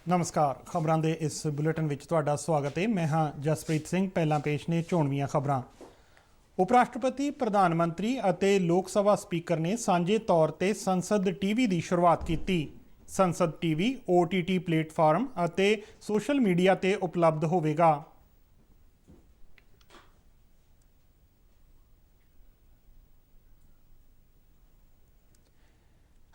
नमस्कार। खबरों के इस बुलेटिन में तुहाडा स्वागत है। मैं हाँ जसप्रीत सिंह। पहला पेश ने चोणवीआं खबरां। उप राष्ट्रपति, प्रधानमंत्री और लोक सभा स्पीकर ने सांझे तौर पर संसद टीवी की शुरुआत की। संसद टीवी OTT प्लेटफॉर्म और सोशल मीडिया पर उपलब्ध होवेगा।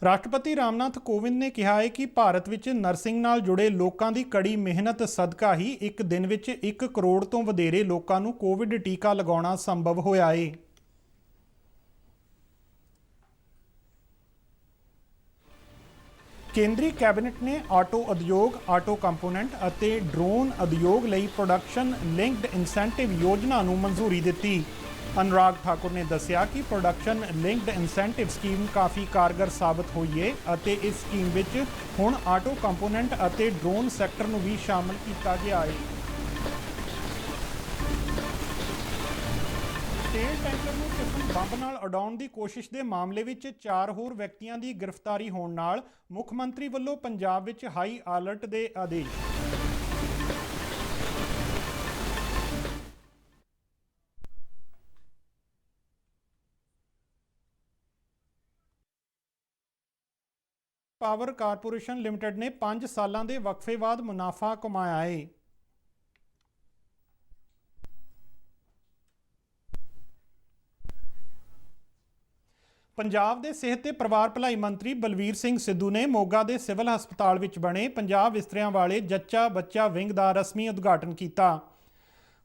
राष्ट्रपति रामनाथ कोविंद ने कहा है कि भारत विच नर्सिंग नाल जुड़े लोगों की कड़ी मेहनत सदका ही एक दिन विच 1 करोड़ तो वधेरे लोगों को कोविड टीका लगाना संभव होया है। केंद्रीय कैबिनेट ने ऑटो उद्योग, ऑटो कंपोनेंट और ड्रोन उद्योग लई प्रोडक्शन लिंक्ड इंसेंटिव योजना को मंजूरी दी। अनुराग ठाकुर ने दसिया कि प्रोडक्शन लिंक्ड इंसेंटिव स्कीम काफ़ी कारगर साबित हुई है और इस स्कीम विच हुण ऑटो कंपोनेंट और ड्रोन सैक्टर को भी शामिल किया गया है। तेल टैंकर में टिफिन बंब नाल उड़ाउण की कोशिश के मामले में 4 होर व्यक्तियों की गिरफ्तारी होने नाल मुख मंत्री वल्लों पंजाब विच हाई अलर्ट के आदेश। पावर कारपोरेशन लिमिटेड ने 5 सालों के वक्फे बाद मुनाफा कमाया है। पंजाब के सेहत ते परिवार भलाई मंत्री बलवीर सिंह सिद्धू ने मोगा के सिविल हस्पताल विच बने 50 बिस्तरियां वाले जच्चा बच्चा विंग का रस्मी उद्घाटन किया।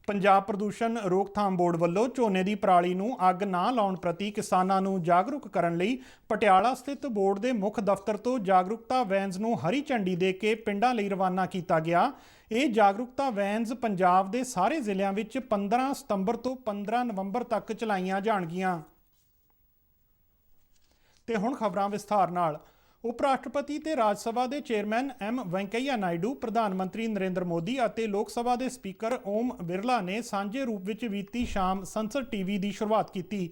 पंजाब प्रदूषण रोकथाम बोर्ड वल्लों झोने की पराली नूं अग ना लाउण प्रति किसानां नूं जागरूक करन लई पटियाला स्थित बोर्ड के मुख दफ्तर तो जागरूकता वैनस नूं हरी झंडी दे के पिंडां लई रवाना किया गया। ये जागरूकता वैनस पंजाब के सारे जिलिਆਂ विच 15 सितंबर तो 15 नवंबर तक चलाईਆਂ जाणगीਆਂ। ते हुण खबरां विस्तार नाल। उप राष्ट्रपति ते राज सभा के चेयरमैन M वेंकैया नायडू, प्रधानमंत्री नरेंद्र मोदी और लोक सभा के स्पीकर ओम बिरला ने सांझे रूप में बीती शाम संसद टीवी की शुरुआत की।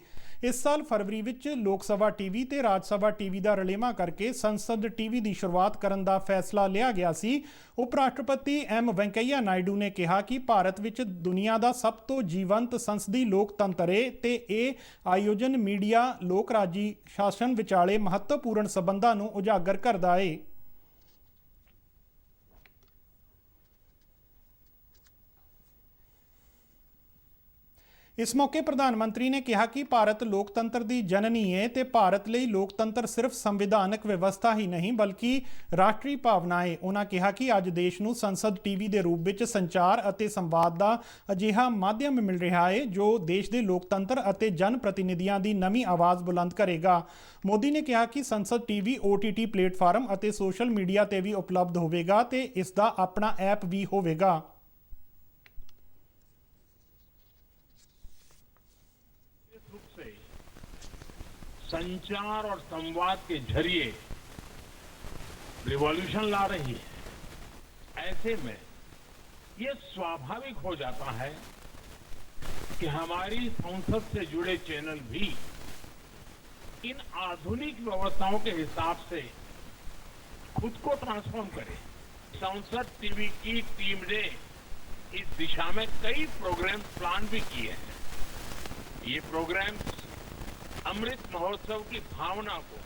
इस साल फरवरी विच लोक सभा टीवी ते राज सभा टीवी का रलेवा करके संसद टीवी की शुरुआत करने का फैसला लिया गया सी। उप राष्ट्रपति M वेंकैया नायडू ने कहा कि भारत विच दुनिया का सब तो जीवंत संसदी लोकतंत्र है ते यह आयोजन मीडिया लोक राजी शासन विचाले महत्वपूर्ण संबंधां नूं उजागर करदा है। इस मौके प्रधानमंत्री ने कहा कि भारत लोकतंत्र की जननी है ते भारत लई लोकतंत्र सिर्फ संविधानक व्यवस्था ही नहीं बल्कि राष्ट्रीय भावना है। उन्होंने कहा कि अज देश नूं संसद टीवी के रूप में संचार और संवाद का अजिहा माध्यम मिल रहा है जो देश के लोकतंत्र और जन प्रतिनिधियों की नवीं आवाज़ बुलंद करेगा। मोदी ने कहा कि संसद टीवी OTT प्लेटफॉर्म और सोशल मीडिया पर भी उपलब्ध होगा ते इसका अपना ऐप भी होगा। संचार और संवाद के जरिए रिवॉल्यूशन ला रही है। ऐसे में ये स्वाभाविक हो जाता है कि हमारी संसद से जुड़े चैनल भी इन आधुनिक व्यवस्थाओं के हिसाब से खुद को ट्रांसफॉर्म करें। संसद टीवी की टीम ने इस दिशा में कई प्रोग्राम प्लान भी किए हैं। ये प्रोग्राम्स अमृत महोत्सव की भावना को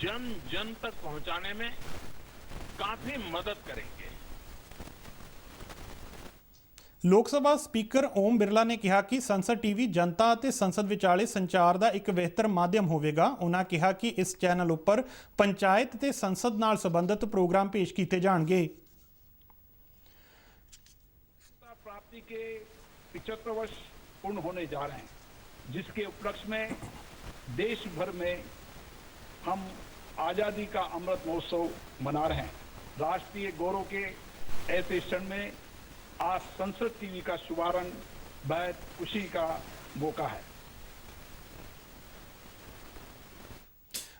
जन जन तक पहुंचाने में काफी मदद करेंगे। लोकसभा स्पीकर ओम बिरला ने कहा कि संसद टीवी जनता और संसद विचाले संचार का एक बेहतर माध्यम होगा। उन्होंने कहा कि इस चैनल उपर पंचायत ते संसद नाल संबंधित प्रोग्राम पेश किए जाएंगे। प्राप्ति के 75 वर्ष पूर्ण होने जा रहे हैं, जिसके उपलक्ष्य में देश भर में हम आज़ादी का अमृत महोत्सव मना रहे हैं। राष्ट्रीय गौरव के ऐसे क्षण में आज संसद टीवी का शुभारंभ बेहद खुशी का मौका है।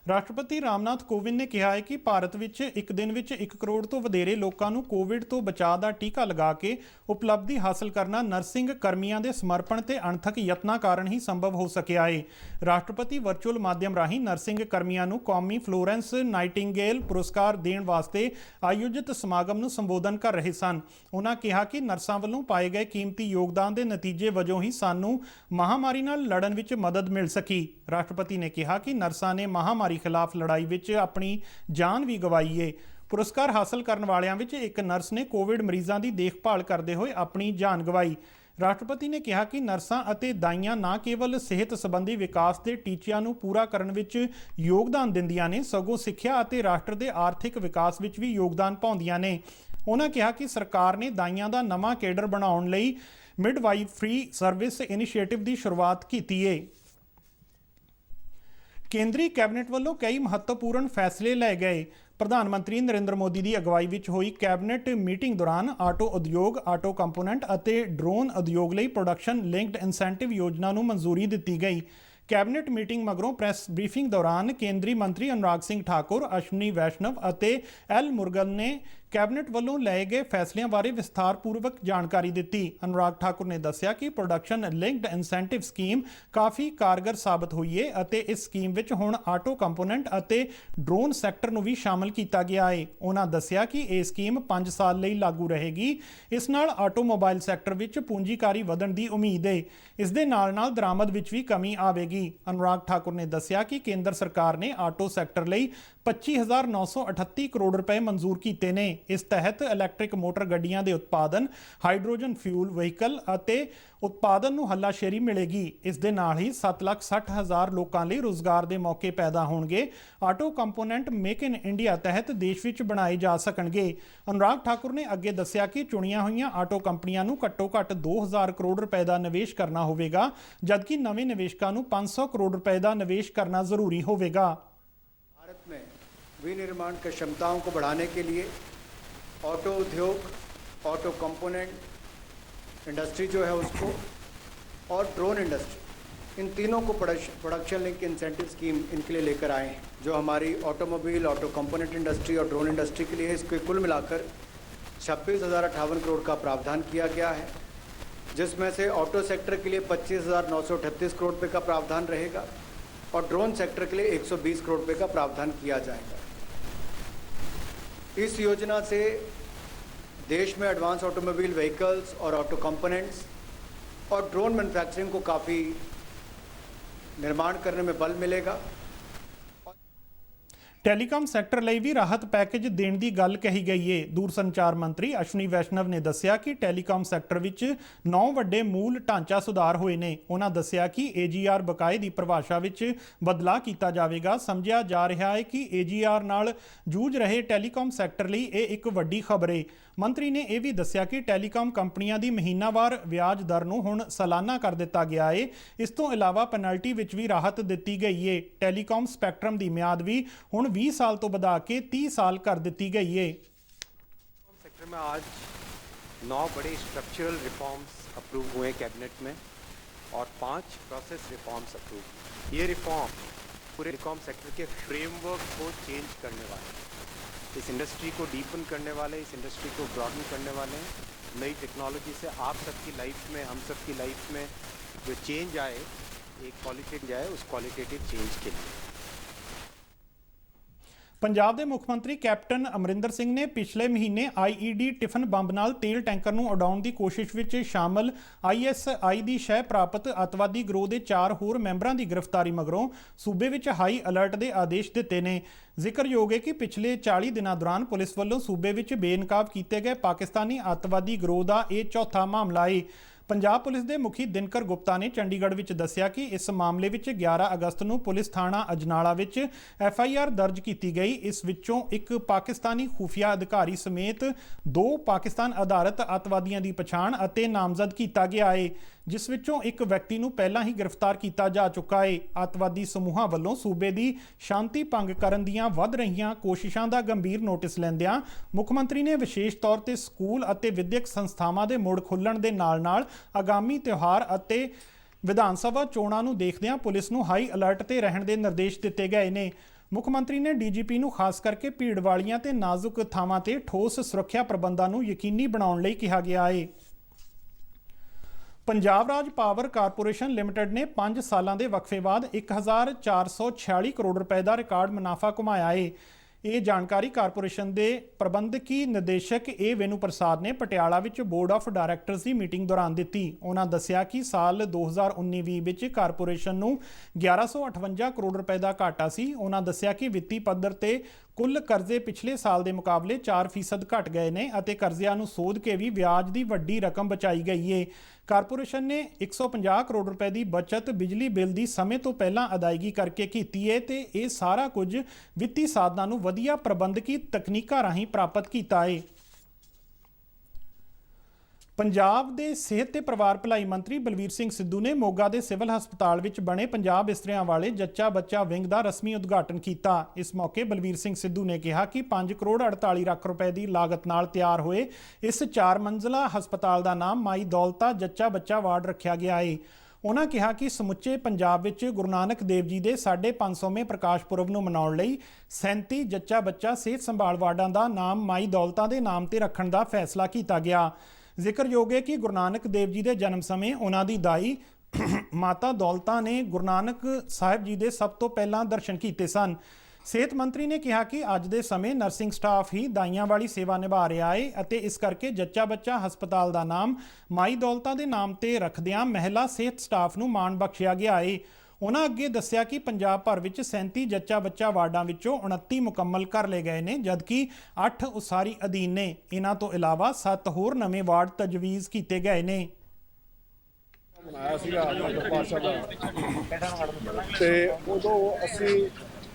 ਰਾਸ਼ਟਰਪਤੀ ਰਾਮਨਾਥ ਕੋਵਿੰਦ ਨੇ ਕਿਹਾ ਹੈ ਕਿ ਭਾਰਤ ਵਿੱਚ ਇੱਕ ਦਿਨ ਵਿੱਚ 1 ਕਰੋੜ ਤੋਂ ਵਧੇਰੇ ਲੋਕਾਂ ਨੂੰ ਕੋਵਿਡ ਤੋਂ ਬਚਾਅ ਦਾ ਟੀਕਾ ਲਗਾ ਕੇ ਉਪਲਬਧੀ ਹਾਸਲ ਕਰਨਾ ਨਰਸਿੰਗ ਕਰਮੀਆਂ ਦੇ ਸਮਰਪਣ ਤੇ ਅਣਥੱਕ ਯਤਨਾਂ ਕਾਰਨ ਹੀ ਸੰਭਵ ਹੋ ਸਕਿਆ ਹੈ। ਰਾਸ਼ਟਰਪਤੀ ਵਰਚੁਅਲ ਮਾਧਿਅਮ ਰਾਹੀਂ ਨਰਸਿੰਗ ਕਰਮੀਆਂ ਨੂੰ ਕੌਮੀ ਫਲੋਰੈਂਸ ਨਾਈਟਿੰਗੇਲ ਪੁਰਸਕਾਰ ਦੇਣ ਵਾਸਤੇ ਆਯੋਜਿਤ ਸਮਾਗਮ ਨੂੰ ਸੰਬੋਧਨ ਕਰ ਰਹੇ ਸਨ। ਉਹਨਾਂ ਕਿਹਾ ਕਿ ਨਰਸਾਂ ਵੱਲੋਂ ਪਾਏ ਗਏ ਕੀਮਤੀ ਯੋਗਦਾਨ ਦੇ ਨਤੀਜੇ ਵਜੋਂ ਹੀ ਸਾਨੂੰ ਮਹਾਮਾਰੀ ਨਾਲ ਲੜਨ ਵਿੱਚ ਮਦਦ ਮਿਲ ਸਕੀ। ਰਾਸ਼ਟਰਪਤੀ ਨੇ ਕਿਹਾ ਕਿ ਨਰਸਾਂ ਨੇ ਮਹਾਮਾਰੀ ਖਿਲਾਫ ਲੜਾਈ ਵਿੱਚ ਆਪਣੀ ਜਾਨ ਵੀ ਗਵਾਈ ਏ। ਪੁਰਸਕਾਰ ਹਾਸਲ ਕਰਨ ਵਾਲਿਆਂ ਵਿੱਚ ਇੱਕ ਨਰਸ ਨੇ ਕੋਵਿਡ ਮਰੀਜ਼ਾਂ ਦੀ ਦੇਖਭਾਲ ਕਰਦੇ ਹੋਏ ਆਪਣੀ ਜਾਨ ਗਵਾਈ। ਰਾਸ਼ਟਰਪਤੀ ਨੇ ਕਿਹਾ ਕਿ ਨਰਸਾਂ ਅਤੇ ਦਾਈਆਂ ਨਾ ਕੇਵਲ ਸਿਹਤ ਸੰਬੰਧੀ ਵਿਕਾਸ ਦੇ ਟੀਚਿਆਂ ਨੂੰ ਪੂਰਾ ਕਰਨ ਵਿੱਚ ਯੋਗਦਾਨ ਦਿੰਦੀਆਂ ਨੇ, ਸਗੋਂ ਸਿੱਖਿਆ ਅਤੇ ਰਾਸ਼ਟਰ ਦੇ ਆਰਥਿਕ ਵਿਕਾਸ ਵਿੱਚ ਵੀ ਯੋਗਦਾਨ ਪਾਉਂਦੀਆਂ ਨੇ। ਉਹਨਾਂ ਕਿਹਾ ਕਿ ਸਰਕਾਰ ਨੇ ਦਾਈਆਂ ਦਾ ਨਵਾਂ ਕੇਡਰ ਬਣਾਉਣ ਲਈ ਮਿਡਵਾਈਫਰੀ ਸਰਵਿਸ ਇਨੀਸ਼ੀਏਟਿਵ ਦੀ ਸ਼ੁਰੂਆਤ ਕੀਤੀ ਹੈ। ਕੇਂਦਰੀ ਕੈਬਨਿਟ ਵੱਲੋਂ ਕਈ ਮਹੱਤਵਪੂਰਨ ਫੈਸਲੇ ਲਏ ਗਏ। ਪ੍ਰਧਾਨ ਮੰਤਰੀ ਨਰਿੰਦਰ ਮੋਦੀ ਦੀ ਅਗਵਾਈ ਵਿੱਚ ਹੋਈ ਕੈਬਨਿਟ ਮੀਟਿੰਗ ਦੌਰਾਨ ਆਟੋ ਉਦਯੋਗ, ਆਟੋ ਕੰਪੋਨੈਂਟ ਅਤੇ ਡਰੋਨ ਉਦਯੋਗ ਲਈ ਪ੍ਰੋਡਕਸ਼ਨ ਲਿੰਕਡ ਇਨਸੈਂਟਿਵ ਯੋਜਨਾ ਨੂੰ ਮਨਜ਼ੂਰੀ ਦਿੱਤੀ ਗਈ। ਕੈਬਨਿਟ ਮੀਟਿੰਗ ਮਗਰੋਂ ਪ੍ਰੈਸ ਬਰੀਫਿੰਗ ਦੌਰਾਨ ਕੇਂਦਰੀ ਮੰਤਰੀ ਅਨੁਰਾਗ ਸਿੰਘ ਠਾਕੁਰ, ਅਸ਼ਵਨੀ ਵੈਸ਼ਨਵ ਅਤੇ ਐਲ ਮੁਰਗਨ ਨੇ ਕੈਬਨਿਟ ਵੱਲੋਂ ਲਏ ਗਏ ਫੈਸਲਿਆਂ ਬਾਰੇ ਵਿਸਥਾਰਪੂਰਵਕ ਜਾਣਕਾਰੀ ਦਿੱਤੀ। ਅਨੁਰਾਗ ਠਾਕੁਰ ਨੇ ਦੱਸਿਆ ਕਿ ਪ੍ਰੋਡਕਸ਼ਨ ਲਿੰਕਡ ਇਨਸੈਂਟਿਵ ਸਕੀਮ ਕਾਫੀ ਕਾਰਗਰ ਸਾਬਤ ਹੋਈ ਹੈ ਅਤੇ ਇਸ ਸਕੀਮ ਵਿੱਚ ਹੁਣ ਆਟੋ ਕੰਪੋਨੈਂਟ ਅਤੇ ਡਰੋਨ ਸੈਕਟਰ ਨੂੰ ਵੀ ਸ਼ਾਮਲ ਕੀਤਾ ਗਿਆ ਹੈ। ਉਹਨਾਂ ਦੱਸਿਆ ਕਿ ਇਹ ਸਕੀਮ 5 ਸਾਲ ਲਈ ਲਾਗੂ ਰਹੇਗੀ। ਇਸ ਨਾਲ ਆਟੋਮੋਬਾਈਲ ਸੈਕਟਰ ਵਿੱਚ ਪੂੰਜੀਕਾਰੀ ਵਧਣ ਦੀ ਉਮੀਦ ਹੈ। ਇਸ ਦੇ ਨਾਲ-ਨਾਲ ਦਰਾਮਦ ਵਿੱਚ ਵੀ ਕਮੀ ਆਵੇਗੀ। ਅਨੁਰਾਗ ਠਾਕੁਰ ਨੇ ਦੱਸਿਆ ਕਿ ਕੇਂਦਰ ਸਰਕਾਰ ਨੇ ਆਟੋ ਸੈਕਟਰ ਲਈ 25,938 ਕਰੋੜ ਰੁਪਏ ਮਨਜ਼ੂਰ ਕੀਤੇ ਨੇ। ਇਸ ਤਹਿਤ ਇਲੈਕਟ੍ਰਿਕ ਮੋਟਰ ਗੱਡੀਆਂ ਦੇ ਉਤਪਾਦਨ, ਹਾਈਡਰੋਜਨ ਫਿਊਲ ਵਹੀਕਲ ਅਤੇ ਉਤਪਾਦਨ ਨੂੰ ਹੱਲਾਸ਼ੇਰੀ ਮਿਲੇਗੀ। ਇਸ ਦੇ ਨਾਲ ਹੀ 7,60,000 ਲੋਕਾਂ ਲਈ ਰੁਜ਼ਗਾਰ ਦੇ ਮੌਕੇ ਪੈਦਾ ਹੋਣਗੇ। Auto component make in India ਤਹਿਤ ਦੇਸ਼ ਵਿੱਚ ਬਣਾਏ ਜਾ ਸਕਣਗੇ। ਅਨੁਰਾਗ ਠਾਕੁਰ ਨੇ ਅੱਗੇ ਦੱਸਿਆ ਕਿ ਚੁਣੀਆਂ ਹੋਈਆਂ ਆਟੋ ਕੰਪਨੀਆਂ ਨੂੰ ਘੱਟੋ-ਘੱਟ 2,000 ਕਰੋੜ ਰੁਪਏ ਦਾ ਨਿਵੇਸ਼ ਕਰਨਾ ਹੋਵੇਗਾ, ਜਦਕਿ ਨਵੇਂ ਨਿਵੇਸ਼ਕਾਂ ਨੂੰ 500 ਕਰੋੜ ਰੁਪਏ ਦਾ ਨਿਵੇਸ਼ ਕਰਨਾ ਜ਼ਰੂਰੀ ਹੋਵੇਗਾ। भारत में विनिर्माण की क्षमताओं को बढ़ाने के लिए ऑटो उद्योग, ऑटो कंपोनेंट इंडस्ट्री जो है उसको और ड्रोन इंडस्ट्री, इन तीनों को प्रोडक्शन लिंक इंसेंटिव स्कीम इनके लिए लेकर आए हैं, जो हमारी ऑटोमोबाइल, ऑटो कंपोनेंट इंडस्ट्री और ड्रोन इंडस्ट्री के लिए इसके कुल मिलाकर 26,058 करोड़ का प्रावधान किया गया है, जिसमें से ऑटो सेक्टर के लिए 25,938 करोड़ रुपये का प्रावधान रहेगा और ड्रोन सेक्टर के लिए 120 करोड़ रुपये का प्रावधान किया जाएगा। इस योजना से देश में एडवांस ऑटोमोबाइल व्हीकल्स और ऑटो कंपोनेंट्स और ड्रोन मैन्युफैक्चरिंग को काफ़ी निर्माण करने में बल मिलेगा। ਟੈਲੀਕਾਮ ਸੈਕਟਰ ਲਈ ਵੀ ਰਾਹਤ ਪੈਕੇਜ ਦੇਣ ਦੀ ਗੱਲ ਕਹੀ ਗਈ ਹੈ। ਦੂਰਸੰਚਾਰ ਮੰਤਰੀ ਅਸ਼ਵਨੀ ਵੈਸ਼ਨਵ ਨੇ ਦੱਸਿਆ ਕਿ ਟੈਲੀਕਾਮ ਸੈਕਟਰ ਵਿੱਚ 9 ਵੱਡੇ ਮੂਲ ਢਾਂਚਾ ਸੁਧਾਰ ਹੋਏ ਨੇ। ਉਹਨਾਂ ਦੱਸਿਆ ਕਿ AGR ਬਕਾਏ ਦੀ ਪਰਿਭਾਸ਼ਾ ਵਿੱਚ ਬਦਲਾਅ ਕੀਤਾ ਜਾਵੇਗਾ। ਸਮਝਿਆ ਜਾ ਰਿਹਾ ਹੈ ਕਿ AGR ਨਾਲ ਜੂਝ ਰਹੇ ਟੈਲੀਕਾਮ ਸੈਕਟਰ ਲਈ ਇਹ ਇੱਕ ਵੱਡੀ ਖਬਰ ਹੈ। ਮੰਤਰੀ ਨੇ ਇਹ ਵੀ ਦੱਸਿਆ ਕਿ ਟੈਲੀਕਾਮ ਕੰਪਨੀਆਂ ਦੀ ਮਹੀਨਾਵਾਰ ਵਿਆਜ ਦਰ ਨੂੰ ਹੁਣ ਸਾਲਾਨਾ ਕਰ ਦਿੱਤਾ ਗਿਆ ਹੈ। ਇਸ ਤੋਂ ਇਲਾਵਾ ਪੈਨਲਟੀ ਵਿੱਚ ਵੀ ਰਾਹਤ ਦਿੱਤੀ ਗਈ ਹੈ। ਟੈਲੀਕਾਮ ਸਪੈਕਟਰਮ ਦੀ ਮਿਆਦ ਵੀ ਹੁਣ 20 साल तो बढ़ा के 30 साल कर दी गई है। सेक्टर में आज 9 बड़े स्ट्रक्चरल रिफॉर्म्स अप्रूव हुए कैबिनेट में और 5 प्रोसेस रिफॉर्म्स अप्रूव। ये रिफॉर्म पूरे टेलीकॉम सेक्टर के फ्रेमवर्क को चेंज करने वाले हैं, इस इंडस्ट्री को डीपन करने वाले, इस इंडस्ट्री को ब्रॉडन करने वाले हैं। नई टेक्नोलॉजी से आप सबकी लाइफ में, हम सबकी लाइफ में जो चेंज आए, एक क्वालिटेटिव जाए, उस क्वालिटेटिव चेंज के लिए ਪੰਜਾਬ ਦੇ ਮੁੱਖ ਮੰਤਰੀ ਕੈਪਟਨ ਅਮਰਿੰਦਰ ਸਿੰਘ ਨੇ ਪਿਛਲੇ ਮਹੀਨੇ IED ਟਿਫਨ ਬੰਬ ਨਾਲ ਤੇਲ ਟੈਂਕਰ ਨੂੰ ਉਡਾਉਣ ਦੀ ਕੋਸ਼ਿਸ਼ ਵਿੱਚ ਸ਼ਾਮਲ ISI ਦੀ ਸ਼ਹਿ ਪ੍ਰਾਪਤ ਅੱਤਵਾਦੀ ਗਰੋਹ ਦੇ 4 ਹੋਰ ਮੈਂਬਰਾਂ ਦੀ ਗ੍ਰਿਫਤਾਰੀ ਮਗਰੋਂ ਸੂਬੇ ਵਿੱਚ ਹਾਈ ਅਲਰਟ ਦੇ ਆਦੇਸ਼ ਦਿੱਤੇ ਨੇ। ਜ਼ਿਕਰਯੋਗ ਹੈ ਕਿ ਪਿਛਲੇ 40 ਦਿਨਾਂ ਦੌਰਾਨ ਪੁਲਿਸ ਵੱਲੋਂ ਸੂਬੇ ਵਿੱਚ ਬੇਨਕਾਬ ਕੀਤੇ ਗਏ ਪਾਕਿਸਤਾਨੀ ਅੱਤਵਾਦੀ ਗਰੋਹ ਦਾ ਇਹ ਚੌਥਾ ਮਾਮਲਾ ਹੈ। ਪੰਜਾਬ ਪੁਲਿਸ ਦੇ ਮੁਖੀ ਦਿਨਕਰ ਗੁਪਤਾ ਨੇ ਚੰਡੀਗੜ੍ਹ ਵਿੱਚ ਦੱਸਿਆ ਕਿ ਇਸ ਮਾਮਲੇ ਵਿੱਚ 11 ਅਗਸਤ ਨੂੰ ਪੁਲਿਸ ਥਾਣਾ ਅਜਨਾਲਾ ਵਿੱਚ FIR ਦਰਜ ਕੀਤੀ ਗਈ। ਇਸ ਵਿੱਚੋਂ ਇੱਕ ਪਾਕਿਸਤਾਨੀ ਖੂਫੀਆ ਅਧਿਕਾਰੀ ਸਮੇਤ 2 ਪਾਕਿਸਤਾਨ ਆਧਾਰਿਤ ਅੱਤਵਾਦੀਆਂ ਦੀ ਪਛਾਣ ਅਤੇ ਨਾਮਜ਼ਦ ਕੀਤਾ ਗਿਆ ਹੈ, ਜਿਸ ਵਿੱਚੋਂ ਇੱਕ ਵਿਅਕਤੀ ਨੂੰ ਪਹਿਲਾਂ ਹੀ ਗ੍ਰਿਫਤਾਰ ਕੀਤਾ ਜਾ ਚੁੱਕਾ ਹੈ। ਅੱਤਵਾਦੀ ਸਮੂਹਾਂ ਵੱਲੋਂ ਸੂਬੇ ਦੀ ਸ਼ਾਂਤੀ ਭੰਗ ਕਰਨ ਦੀਆਂ ਵੱਧ ਰਹੀਆਂ ਕੋਸ਼ਿਸ਼ਾਂ ਦਾ ਗੰਭੀਰ ਨੋਟਿਸ ਲੈਂਦਿਆਂ ਮੁੱਖ ਮੰਤਰੀ ਨੇ ਵਿਸ਼ੇਸ਼ ਤੌਰ ਤੇ ਸਕੂਲ ਅਤੇ ਵਿਦਿਅਕ ਸੰਸਥਾਵਾਂ ਦੇ ਮੁੜ ਖੁੱਲ੍ਹਣ ਦੇ ਨਾਲ-ਨਾਲ ਆਗਾਮੀ ਤਿਉਹਾਰ ਅਤੇ ਵਿਧਾਨ ਸਭਾ ਚੋਣਾਂ ਨੂੰ ਦੇਖਦਿਆਂ ਪੁਲਿਸ ਨੂੰ ਹਾਈ ਅਲਰਟ ਤੇ ਰਹਿਣ ਦੇ ਨਿਰਦੇਸ਼ ਦਿੱਤੇ ਗਏ ਨੇ। ਮੁੱਖ ਮੰਤਰੀ ਨੇ ਡੀਜੀਪੀ ਨੂੰ ਖਾਸ ਕਰਕੇ ਭੀੜ ਵਾਲੀਆਂ ਤੇ ਨਾਜ਼ੁਕ ਥਾਵਾਂ ਤੇ ਠੋਸ ਸੁਰੱਖਿਆ ਪ੍ਰਬੰਧਾਂ ਨੂੰ ਯਕੀਨੀ ਬਣਾਉਣ ਲਈ ਕਿਹਾ ਗਿਆ ਹੈ। ਪੰਜਾਬ ਰਾਜ ਪਾਵਰ ਕਾਰਪੋਰੇਸ਼ਨ ਲਿਮਟਿਡ ਨੇ 5 ਸਾਲਾਂ ਦੇ ਵਕਫੇ ਬਾਅਦ 1446 ਕਰੋੜ ਰੁਪਏ ਦਾ ਰਿਕਾਰਡ ਮੁਨਾਫਾ ਕਮਾਇਆ ਹੈ। ਇਹ ਜਾਣਕਾਰੀ ਕਾਰਪੋਰੇਸ਼ਨ ਦੇ ਪ੍ਰਬੰਧਕੀ ਨਿਰਦੇਸ਼ਕ ਏ ਵੇਨੂ ਪ੍ਰਸਾਦ ਨੇ ਪਟਿਆਲਾ ਵਿੱਚ board of directors the meeting ਦੌਰਾਨ ਦਿੱਤੀ। ਉਹਨਾਂ ਦੱਸਿਆ ਕਿ ਸਾਲ 2019-20 ਵਿੱਚ ਕਾਰਪੋਰੇਸ਼ਨ ਨੂੰ 1158 ਕਰੋੜ ਰੁਪਏ ਦਾ ਘਾਟਾ ਸੀ। ਉਹਨਾਂ ਦੱਸਿਆ ਕਿ ਵਿੱਤੀ ਪੱਧਰ ਤੇ ਕੁੱਲ ਕਰਜ਼ੇ ਪਿਛਲੇ ਸਾਲ ਦੇ ਮੁਕਾਬਲੇ 4% ਘਟ ਗਏ ਨੇ ਅਤੇ ਕਰਜ਼ਿਆਂ ਨੂੰ ਸੋਧ ਕੇ ਵੀ ਵਿਆਜ ਦੀ ਵੱਡੀ ਰਕਮ ਬਚਾਈ ਗਈ ਹੈ। ਕਾਰਪੋਰੇਸ਼ਨ ਨੇ 150 ਕਰੋੜ ਰੁਪਏ ਦੀ ਬਚਤ ਬਿਜਲੀ ਬਿੱਲ ਦੀ ਸਮੇਂ ਤੋਂ ਪਹਿਲਾਂ ਅਦਾਇਗੀ ਕਰਕੇ ਕੀਤੀ ਹੈ ਤੇ ਇਹ ਸਾਰਾ ਕੁਝ ਵਿੱਤੀ ਸਾਧਨਾਂ ਨੂੰ ਵਧੀਆ ਪ੍ਰਬੰਧਕੀ ਤਕਨੀਕਾਂ ਰਾਹੀਂ ਪ੍ਰਾਪਤ ਕੀਤਾ ਹੈ। ਪੰਜਾਬ ਦੇ ਸਿਹਤ ਤੇ ਪਰਿਵਾਰ ਭਲਾਈ ਮੰਤਰੀ ਬਲਵੀਰ ਸਿੰਘ ਸਿੱਧੂ ਨੇ ਮੋਗਾ ਦੇ ਸਿਵਲ ਹਸਪਤਾਲ ਵਿੱਚ ਬਣੇ 50 ਬਿਸਤਰਿਆਂ ਵਾਲੇ ਜੱਚਾ ਬੱਚਾ ਵਿੰਗ ਦਾ ਰਸਮੀ ਉਦਘਾਟਨ ਕੀਤਾ। ਇਸ ਮੌਕੇ ਬਲਵੀਰ ਸਿੰਘ ਸਿੱਧੂ ਨੇ ਕਿਹਾ ਕਿ 5 ਕਰੋੜ 48 ਲੱਖ ਰੁਪਏ ਦੀ ਲਾਗਤ ਨਾਲ ਤਿਆਰ ਹੋਏ ਇਸ 4 ਮੰਜ਼ਲਾ ਹਸਪਤਾਲ ਦਾ ਨਾਮ ਮਾਈ ਦੌਲਤਾ ਜੱਚਾ ਬੱਚਾ ਵਾਰਡ ਰੱਖਿਆ ਗਿਆ ਹੈ। ਉਹਨਾਂ ਕਿਹਾ ਕਿ ਸਮੁੱਚੇ ਪੰਜਾਬ ਵਿੱਚ ਗੁਰੂ ਨਾਨਕ ਦੇਵ ਜੀ ਦੇ 550ਵੇਂ ਪ੍ਰਕਾਸ਼ ਪੁਰਬ ਨੂੰ ਮਨਾਉਣ ਲਈ 37 ਜੱਚਾ ਬੱਚਾ ਸਿਹਤ ਸੰਭਾਲ ਵਾਰਡਾਂ ਦਾ ਨਾਮ ਮਾਈ ਦੌਲਤਾ ਦੇ ਨਾਮ ਤੇ ਰੱਖਣ ਦਾ ਫੈਸਲਾ ਕੀਤਾ ਗਿਆ। ਜ਼ਿਕਰਯੋਗ ਹੈ ਕਿ ਗੁਰੂ ਨਾਨਕ ਦੇਵ ਜੀ ਦੇ ਜਨਮ ਸਮੇਂ ਉਹਨਾਂ ਦੀ ਦਾਈ ਮਾਤਾ ਦੌਲਤਾ ਨੇ ਗੁਰੂ ਨਾਨਕ ਸਾਹਿਬ ਜੀ ਦੇ ਸਭ ਤੋਂ ਪਹਿਲਾਂ ਦਰਸ਼ਨ ਕੀਤੇ ਸਨ। ਸਿਹਤ ਮੰਤਰੀ ਨੇ ਕਿਹਾ ਕਿ ਅੱਜ ਦੇ ਸਮੇਂ ਨਰਸਿੰਗ ਸਟਾਫ ਹੀ ਦਾਈਆਂ ਵਾਲੀ ਸੇਵਾ ਨਿਭਾ ਰਿਹਾ ਹੈ ਅਤੇ ਇਸ ਕਰਕੇ ਜੱਚਾ ਬੱਚਾ ਹਸਪਤਾਲ ਦਾ ਨਾਮ ਮਾਈ ਦੌਲਤਾ ਦੇ ਨਾਮ ਤੇ ਰੱਖਦਿਆਂ ਮਹਿਲਾ ਸਿਹਤ ਸਟਾਫ ਨੂੰ ਮਾਣ ਬਖਸ਼ਿਆ ਗਿਆ ਹੈ। ਉਹਨਾਂ ਅੱਗੇ ਦੱਸਿਆ ਕਿ ਪੰਜਾਬ ਭਰ ਵਿੱਚ 37 ਜੱਚਾ ਬੱਚਾ ਵਾਰਡਾਂ ਵਿੱਚੋਂ 29 ਮੁਕੰਮਲ ਕਰ ਲਏ ਗਏ ਨੇ ਜਦਕਿ 8 ਉਸਾਰੀ ਅਧੀਨ ਨੇ। ਇਹਨਾਂ ਤੋਂ ਇਲਾਵਾ 7 ਹੋਰ ਨਵੇਂ ਵਾਰਡ ਤਜਵੀਜ਼ ਕੀਤੇ ਗਏ ਨੇ। ਬਣਾਇਆ ਸੀਗਾ ਅੰਦਰ ਪਾਸ਼ਾ ਦਾ ਤੇ ਉਦੋਂ ਅਸੀਂ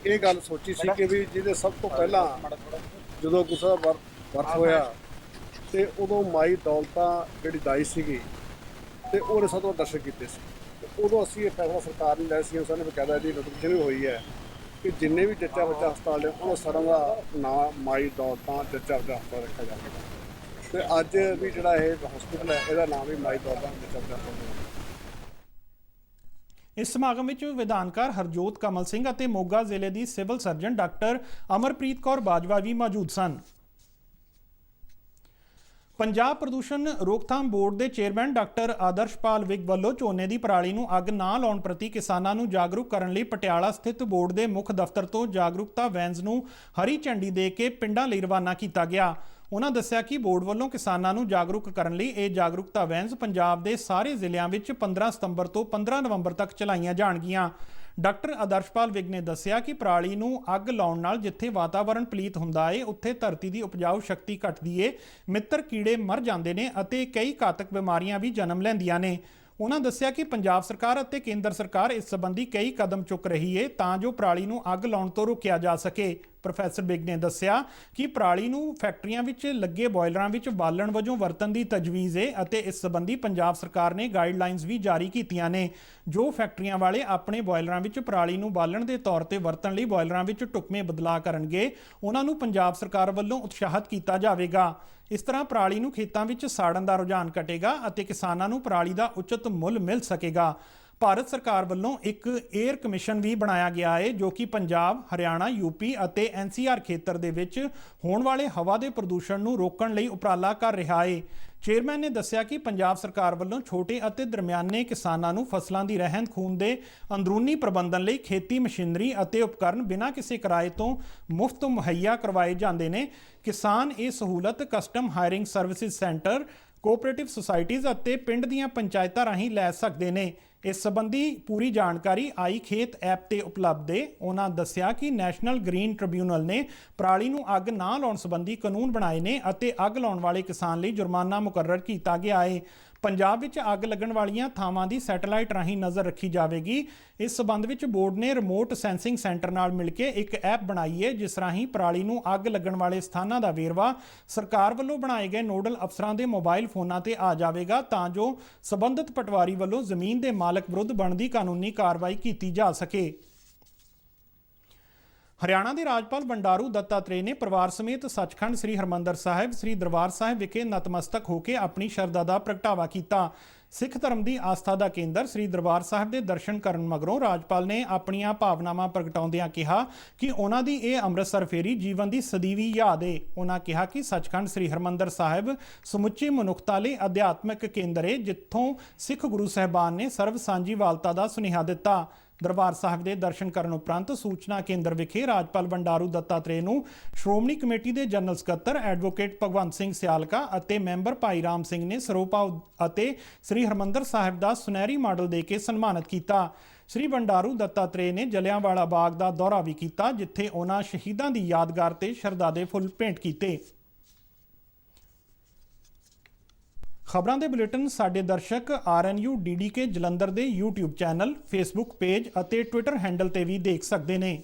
ਇਹ ਗੱਲ ਸੋਚੀ ਸੀ ਕਿ ਵੀ ਜਿਹਦੇ ਸਭ ਤੋਂ ਪਹਿਲਾਂ ਜਦੋਂ ਗੁੱਸਾ ਵਰਤ ਹੋਇਆ ਤੇ ਉਦੋਂ ਮਾਈ ਦੌਲਤਾ ਜਿਹੜੀ ਦਾਈ ਸੀਗੀ ਤੇ ਉਹਨੇ ਸਭ ਤੋਂ ਦਰਸ਼ਨ ਕੀਤੇ ਸੀ। ਉਦੋਂ ਅਸੀਂ ਇਹ ਫੈਸਲਾ ਸਰਕਾਰ ਨੇ ਲਿਆ ਸੀ, ਉਸ ਨੇ ਬਕਾਇਦਾ ਇਹਦੀ ਨੋਟੀਫਿਕੇਸ਼ਨ ਵੀ ਹੋਈ ਹੈ ਕਿ ਜਿੰਨੇ ਵੀ ਜੱਚਾ ਬੱਚਾ ਹਸਪਤਾਲ ਨੇ ਉਹਨਾਂ ਸਾਰਿਆਂ ਦਾ ਨਾਮ ਮਾਈ ਦੌਲਤਾ ਜੱਚਾ ਬੱਚਾ ਹਸਪਤਾਲ ਰੱਖਿਆ ਜਾਵੇਗਾ ਤੇ ਅੱਜ ਵੀ ਜਿਹੜਾ ਇਹ ਹਸਪਤਾਲ ਹੈ ਇਹਦਾ ਨਾਮ ਵੀ ਮਾਈ ਦੌਲਤਾ ਜੱਚਾ ਬੱਚਾ ਹਸਪਤਾਲ ਹੈ। ਇਸ ਸਮਾਗਮ ਵਿੱਚ ਵਿਧਾਨਕਾਰ ਹਰਜੋਤ ਕਮਲ ਸਿੰਘ ਅਤੇ ਮੋਗਾ ਜ਼ਿਲ੍ਹੇ ਦੀ civil surgeon doctor Amarpreet Kaur Bajwa ਵੀ ਮੌਜੂਦ ਸਨ। ਪੰਜਾਬ ਪ੍ਰਦੂਸ਼ਣ ਰੋਕਥਾਮ ਬੋਰਡ ਦੇ ਚੇਅਰਮੈਨ ਡਾਕਟਰ ਆਦਰਸ਼ਪਾਲ ਵਿਗ ਵੱਲੋਂ ਝੋਨੇ ਦੀ ਪਰਾਲੀ ਨੂੰ ਅੱਗ ਨਾ ਲਾਉਣ ਪ੍ਰਤੀ ਕਿਸਾਨਾਂ ਨੂੰ ਜਾਗਰੂਕ ਕਰਨ ਲਈ ਪਟਿਆਲਾ ਸਥਿਤ ਬੋਰਡ ਦੇ ਮੁੱਖ ਦਫ਼ਤਰ ਤੋਂ ਜਾਗਰੂਕਤਾ ਵੈਨਸ ਨੂੰ ਹਰੀ ਝੰਡੀ ਦੇ ਕੇ ਪਿੰਡਾਂ ਲਈ ਰਵਾਨਾ ਕੀਤਾ ਗਿਆ। ਉਹਨਾਂ ਦੱਸਿਆ ਕਿ ਬੋਰਡ ਵੱਲੋਂ ਕਿਸਾਨਾਂ ਨੂੰ ਜਾਗਰੂਕ ਕਰਨ ਲਈ ਇਹ ਜਾਗਰੂਕਤਾ ਵੈਨਸ ਪੰਜਾਬ ਦੇ ਸਾਰੇ ਜ਼ਿਲ੍ਹਿਆਂ ਵਿੱਚ 15 ਸਤੰਬਰ ਤੋਂ 15 ਨਵੰਬਰ ਤੱਕ ਚਲਾਈਆਂ ਜਾਣਗੀਆਂ। ਡਾਕਟਰ ਆਦਰਸ਼ਪਾਲ ਵਿਗ ਨੇ ਦੱਸਿਆ ਕਿ ਪਰਾਲੀ ਨੂੰ ਅੱਗ ਲਾਉਣ ਨਾਲ ਜਿੱਥੇ ਵਾਤਾਵਰਣ ਪਲੀਤ ਹੁੰਦਾ ਹੈ ਉੱਥੇ ਧਰਤੀ ਦੀ ਉਪਜਾਊ ਸ਼ਕਤੀ ਘਟਦੀ ਹੈ, ਮਿੱਤਰ ਕੀੜੇ ਮਰ ਜਾਂਦੇ ਨੇ ਅਤੇ ਕਈ ਘਾਤਕ ਬਿਮਾਰੀਆਂ ਵੀ ਜਨਮ ਲੈਂਦੀਆਂ ਨੇ। ਉਹਨਾਂ ਦੱਸਿਆ ਕਿ ਪੰਜਾਬ ਸਰਕਾਰ ਅਤੇ ਕੇਂਦਰ ਸਰਕਾਰ ਇਸ ਸੰਬੰਧੀ ਕਈ ਕਦਮ ਚੁੱਕ ਰਹੀ ਹੈ ਤਾਂ ਜੋ ਪਰਾਲੀ ਨੂੰ ਅੱਗ ਲਾਉਣ ਤੋਂ ਰੋਕਿਆ ਜਾ ਸਕੇ। ਪ੍ਰੋਫੈਸਰ ਬਿਗ ਨੇ ਦੱਸਿਆ ਕਿ ਪਰਾਲੀ ਨੂੰ ਫੈਕਟਰੀਆਂ ਵਿੱਚ ਲੱਗੇ ਬੋਇਲਰਾਂ ਵਿੱਚ ਬਾਲਣ ਵਜੋਂ ਵਰਤਣ ਦੀ ਤਜਵੀਜ਼ ਹੈ ਅਤੇ ਇਸ ਸੰਬੰਧੀ ਪੰਜਾਬ ਸਰਕਾਰ ਨੇ ਗਾਈਡਲਾਈਨਸ ਵੀ ਜਾਰੀ ਕੀਤੀਆਂ ਨੇ। ਜੋ ਫੈਕਟਰੀਆਂ ਵਾਲੇ ਆਪਣੇ ਬੋਇਲਰਾਂ ਵਿੱਚ ਪਰਾਲੀ ਨੂੰ ਬਾਲਣ ਦੇ ਤੌਰ ਤੇ ਵਰਤਣ ਲਈ ਬੋਇਲਰਾਂ ਵਿੱਚ ਢੁਕਵੇਂ ਬਦਲਾਅ ਕਰਨਗੇ ਉਹਨਾਂ ਨੂੰ ਪੰਜਾਬ ਸਰਕਾਰ ਵੱਲੋਂ ਉਤਸ਼ਾਹਿਤ ਕੀਤਾ ਜਾਵੇਗਾ। ਇਸ ਤਰ੍ਹਾਂ ਪਰਾਲੀ ਨੂੰ ਖੇਤਾਂ ਵਿੱਚ ਸਾੜਨ ਦਾ ਰੁਝਾਨ ਘਟੇਗਾ ਅਤੇ ਕਿਸਾਨਾਂ ਨੂੰ ਪਰਾਲੀ ਦਾ ਉਚਿਤ ਮੁੱਲ ਮਿਲ ਸਕੇਗਾ। ਭਾਰਤ ਸਰਕਾਰ ਵੱਲੋਂ ਇੱਕ ਏਅਰ ਕਮਿਸ਼ਨ ਵੀ ਬਣਾਇਆ ਗਿਆ ਹੈ ਜੋ ਕਿ ਪੰਜਾਬ, ਹਰਿਆਣਾ, ਯੂਪੀ ਅਤੇ NCR ਖੇਤਰ ਦੇ ਵਿੱਚ ਹੋਣ ਵਾਲੇ ਹਵਾ ਦੇ ਪ੍ਰਦੂਸ਼ਣ ਨੂੰ ਰੋਕਣ ਲਈ ਉਪਰਾਲਾ ਕਰ ਰਿਹਾ ਹੈ। ਚੇਅਰਮੈਨ ਨੇ ਦੱਸਿਆ ਕਿ ਪੰਜਾਬ ਸਰਕਾਰ ਵੱਲੋਂ ਛੋਟੇ ਅਤੇ ਦਰਮਿਆਨੇ ਕਿਸਾਨਾਂ ਨੂੰ ਫਸਲਾਂ ਦੀ ਰਹਿੰਦ ਖੂੰਹਦ ਦੇ ਅੰਦਰੂਨੀ ਪ੍ਰਬੰਧਨ ਲਈ ਖੇਤੀ ਮਸ਼ੀਨਰੀ ਅਤੇ ਉਪਕਰਨ ਬਿਨਾਂ ਕਿਸੇ ਕਿਰਾਏ ਤੋਂ ਮੁਫਤ ਮੁਹੱਈਆ ਕਰਵਾਏ ਜਾਂਦੇ ਨੇ। ਕਿਸਾਨ ਇਹ ਸਹੂਲਤ custom hiring services centre, cooperative societies ਅਤੇ ਪਿੰਡ ਦੀਆਂ ਪੰਚਾਇਤਾਂ ਰਾਹੀਂ ਲੈ ਸਕਦੇ ਨੇ। ਇਸ ਸੰਬੰਧੀ ਪੂਰੀ ਜਾਣਕਾਰੀ ਆਈ ਖੇਤ ਐਪ ਤੇ ਉਪਲਬਧ ਹੈ। ਉਹਨਾਂ ਦੱਸਿਆ ਕਿ ਨੈਸ਼ਨਲ ਗ੍ਰੀਨ ਟ੍ਰਿਬਿਊਨਲ ਨੇ ਪਰਾਲੀ ਨੂੰ ਅੱਗ ਨਾ ਲਾਉਣ ਸੰਬੰਧੀ ਕਾਨੂੰਨ ਬਣਾਏ ਨੇ ਅਤੇ ਅੱਗ ਲਾਉਣ ਵਾਲੇ ਕਿਸਾਨ ਲਈ ਜੁਰਮਾਨਾ ਮੁਕਰਰ ਕੀਤਾ ਗਿਆ ਹੈ। ਪੰਜਾਬ ਵਿੱਚ ਅੱਗ ਲੱਗਣ ਵਾਲੀਆਂ ਥਾਵਾਂ ਦੀ ਸੈਟੇਲਾਈਟ ਰਾਹੀਂ ਨਜ਼ਰ ਰੱਖੀ ਜਾਵੇਗੀ। ਇਸ ਸਬੰਧ ਵਿੱਚ ਬੋਰਡ ਨੇ ਰਿਮੋਟ ਸੈਂਸਿੰਗ ਸੈਂਟਰ ਨਾਲ ਮਿਲ ਕੇ ਇੱਕ ਐਪ ਬਣਾਈ ਹੈ ਜਿਸ ਰਾਹੀਂ ਪਰਾਲੀ ਨੂੰ ਅੱਗ ਲੱਗਣ ਵਾਲੇ ਸਥਾਨਾਂ ਦਾ ਵੇਰਵਾ ਸਰਕਾਰ ਵੱਲੋਂ ਬਣਾਏ ਗਏ ਨੋਡਲ ਅਫਸਰਾਂ ਦੇ ਮੋਬਾਈਲ ਫੋਨਾਂ ਤੇ ਆ ਜਾਵੇਗਾ ਤਾਂ ਜੋ ਸਬੰਧਤ ਪਟਵਾਰੀ ਵੱਲੋਂ ਜ਼ਮੀਨ ਦੇ ਮਾਲਕ ਵਿਰੁੱਧ ਬਣਦੀ ਕਾਨੂੰਨੀ ਕਾਰਵਾਈ ਕੀਤੀ ਜਾ ਸਕੇ। ਹਰਿਆਣਾ ਦੇ ਰਾਜਪਾਲ ਬੰਡਾਰੂ ਦੱਤਾਤਰੇय ਨੇ ਪਰਿਵਾਰ ਸਮੇਤ ਸੱਚਖੰਡ ਸ੍ਰੀ ਹਰਮੰਦਰ ਸਾਹਿਬ, ਸ੍ਰੀ ਦਰਬਾਰ ਸਾਹਿਬ ਵਿਖੇ ਨਤਮਸਤਕ ਹੋ ਕੇ ਆਪਣੀ ਸ਼ਰਧਾ ਦਾ ਪ੍ਰਗਟਾਵਾ ਕੀਤਾ। ਸਿੱਖ ਧਰਮ ਦੀ ਆਸਥਾ ਦਾ ਕੇਂਦਰ ਸ੍ਰੀ ਦਰਬਾਰ ਸਾਹਿਬ ਦੇ ਦਰਸ਼ਨ ਕਰਨ ਮਗਰੋਂ ਰਾਜਪਾਲ ਨੇ ਆਪਣੀਆਂ ਭਾਵਨਾਵਾਂ ਪ੍ਰਗਟਾਉਂਦਿਆਂ ਕਿਹਾ ਕਿ ਉਹਨਾਂ ਦੀ ਇਹ ਅੰਮ੍ਰਿਤਸਰ ਫੇਰੀ ਜੀਵਨ ਦੀ ਸਦੀਵੀ ਯਾਦ ਏ। ਉਹਨਾਂ ਕਿਹਾ ਕਿ ਸੱਚਖੰਡ ਸ੍ਰੀ ਹਰਿਮੰਦਰ ਸਾਹਿਬ ਸਮੁੱਚੀ ਮਨੁੱਖਤਾ ਲਈ ਅਧਿਆਤਮਿਕ ਕੇਂਦਰ ਏ, ਜਿੱਥੋਂ ਸਿੱਖ ਗੁਰੂ ਸਾਹਿਬਾਨ ਨੇ ਸਰਬ ਸਾਂਝੀਵਾਲਤਾ ਦਾ ਸੁਨੇਹਾ ਦਿੱਤਾ। ਦਰਬਾਰ ਸਾਹਿਬ ਦੇ ਦਰਸ਼ਨ ਕਰਨ ਉਪਰੰਤ ਸੂਚਨਾ ਕੇਂਦਰ ਵਿਖੇ ਰਾਜਪਾਲ ਬੰਡਾਰੂ ਦੱਤਾਤਰੇय ਨੂੰ ਸ਼੍ਰੋਮਣੀ ਕਮੇਟੀ ਦੇ ਜਨਰਲ ਸਕੱਤਰ ਐਡਵੋਕੇਟ ਭਗਵੰਤ ਸਿੰਘ ਸਿਆਲਕਾ ਅਤੇ ਮੈਂਬਰ ਭਾਈ ਰਾਮ ਸਿੰਘ ਨੇ ਸਰੋਪਾਵ ਅਤੇ ਸ੍ਰੀ ਹਰਿਮੰਦਰ ਸਾਹਿਬ ਦਾ ਸੁਨਹਿਰੀ ਮਾਡਲ ਦੇ ਕੇ ਸਨਮਾਨਿਤ ਕੀਤਾ। ਸ੍ਰੀ ਬੰਡਾਰੂ ਦੱਤਾਤਰੇय ਨੇ ਜਲਿਆਂਵਾਲਾ ਬਾਗ ਦਾ ਦੌਰਾ ਵੀ ਕੀਤਾ, ਜਿੱਥੇ ਉਹਨਾਂ ਸ਼ਹੀਦਾਂ ਦੀ ਯਾਦਗਾਰ ਤੇ ਸ਼ਰਧਾ ਦੇ ਫੁੱਲ ਭੇਂਟ ਕੀਤੇ। ਖਬਰਾਂ ਦੇ ਬੁਲੇਟਿਨ ਸਾਡੇ ਦਰਸ਼ਕ RNU DDK ਜਲੰਧਰ ਦੇ YouTube ਚੈਨਲ, Facebook ਪੇਜ ਅਤੇ Twitter ਹੈਂਡਲ ਤੇ ਵੀ ਦੇਖ ਸਕਦੇ ਨੇ।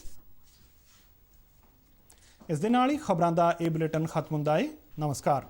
ਇਸ ਦੇ ਨਾਲ ਹੀ ਖਬਰਾਂ ਦਾ ਇਹ ਬੁਲੇਟਿਨ ਖਤਮ ਹੁੰਦਾ ਹੈ। ਨਮਸਕਾਰ।